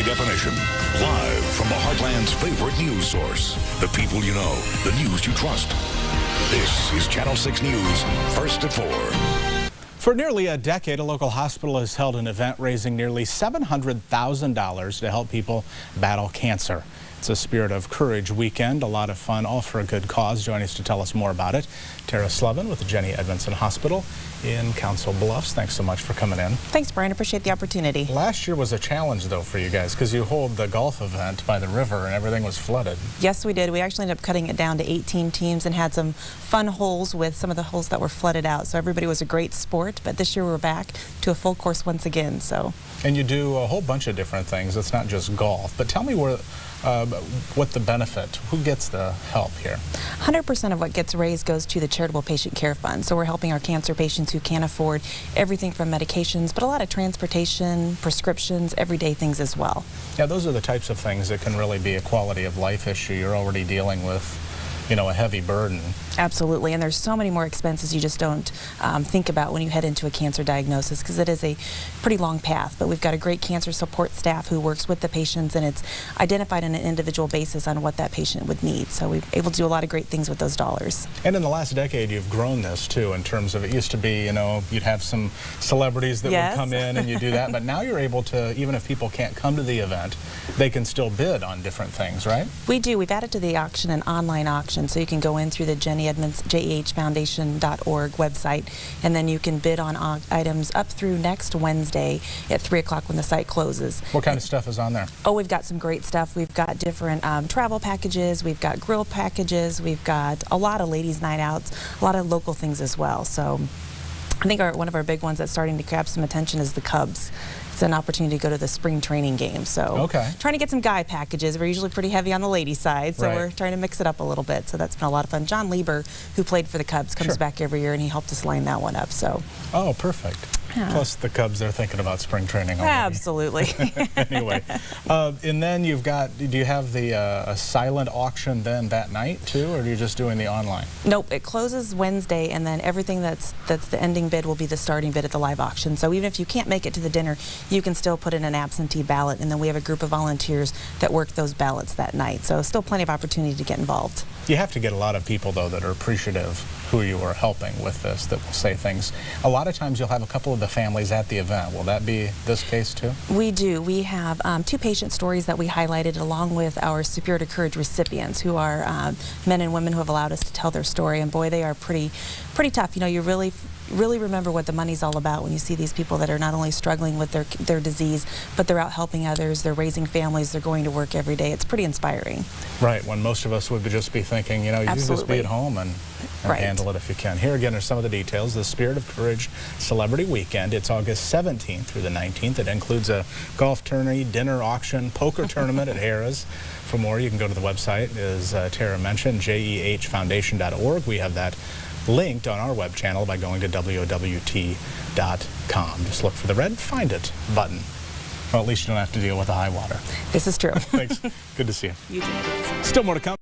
definition. Live from the Heartland's favorite news source. The people you know, the news you trust. This is Channel 6 News, first at 4. For nearly a decade, a local hospital has held an event raising nearly $700,000 to help people battle cancer. It's a Spirit of Courage weekend, a lot of fun, all for a good cause. Joining us to tell us more about it, Slevin with the Jennie Edmundson Hospital in Council Bluffs. Thanks so much for coming in. Thanks, Brian. Appreciate the opportunity. Last year was a challenge, though, for you guys, because you hold the golf event by the river and everything was flooded. Yes, we did. We actually ended up cutting it down to 18 teams and had some fun holes with some of the holes that were flooded out. So everybody was a great sport, but this year we're back to a full course once again. And you do a whole bunch of different things. It's not just golf. But tell me what the benefit, who gets the help here? 100% of what gets raised goes to the Charitable Care Fund. So we're helping our cancer patients who can't afford everything from medications, but a lot of transportation, prescriptions, everyday things as well. Yeah, those are the types of things that can really be a quality of life issue. You're already dealing with, you know, a heavy burden. Absolutely, and there's so many more expenses you just don't think about when you head into a cancer diagnosis, because it is a pretty long path. But we've got a great cancer support staff who works with the patients, and it's identified on an individual basis on what that patient would need. So we're able to do a lot of great things with those dollars. And in the last decade, you've grown this too, in terms of, it used to be, you know, you'd have some celebrities that would come in and you do that, but now you're able to, even if people can't come to the event, they can still bid on different things, right? We do. We've added to the auction an online auction, so you can go in through the Jennie Edmundson, jehfoundation.org website, and then you can bid on items up through next Wednesday at 3 o'clock when the site closes. What kind of stuff is on there? Oh, we've got some great stuff. We've got different travel packages, we've got grill packages, we've got a lot of ladies' night outs, a lot of local things as well. So I think one of our big ones that's starting to grab some attention is the Cubs. It's an opportunity to go to the spring training game. So trying to get some guy packages. We're usually pretty heavy on the ladies' side, so we're trying to mix it up a little bit. So that's been a lot of fun. John Lieber, who played for the Cubs, comes back every year, and he helped us line that one up. So. Oh, perfect. Yeah. Plus the Cubs, they're thinking about spring training already. Absolutely. Anyway, and then you've got, do you have the a silent auction then that night too, or are you just doing the online? Nope, it closes Wednesday, and then everything that's the ending bid will be the starting bid at the live auction. So even if you can't make it to the dinner, you can still put in an absentee ballot, and then we have a group of volunteers that work those ballots that night. So still plenty of opportunity to get involved. You have to get a lot of people, though, that are appreciative who you are helping with this, that will say things. A lot of times you'll have a couple of the families at the event. Will that be this case too? We do. We have 2 patient stories that we highlighted along with our Spirit of Courage recipients, who are men and women who have allowed us to tell their story, and boy, they are pretty tough. You know, you really remember what the money's all about when you see these people that are not only struggling with their disease, but they're out helping others, they're raising families, they're going to work every day. It's pretty inspiring. Right, when most of us would just be thinking, you know, you can just be at home and handle it if you can. Here again are some of the details. The Spirit of Courage Celebrity Weekend. It's August 17th through the 19th. It includes a golf tourney, dinner, auction, poker tournament at Harrah's. For more, you can go to the website, as Tara mentioned, jehfoundation.org. We have that linked on our web channel by going to WOWT.com. Just look for the red Find It button. Well, at least you don't have to deal with the high water. This is true. Thanks. Good to see you. You too. Still more to come.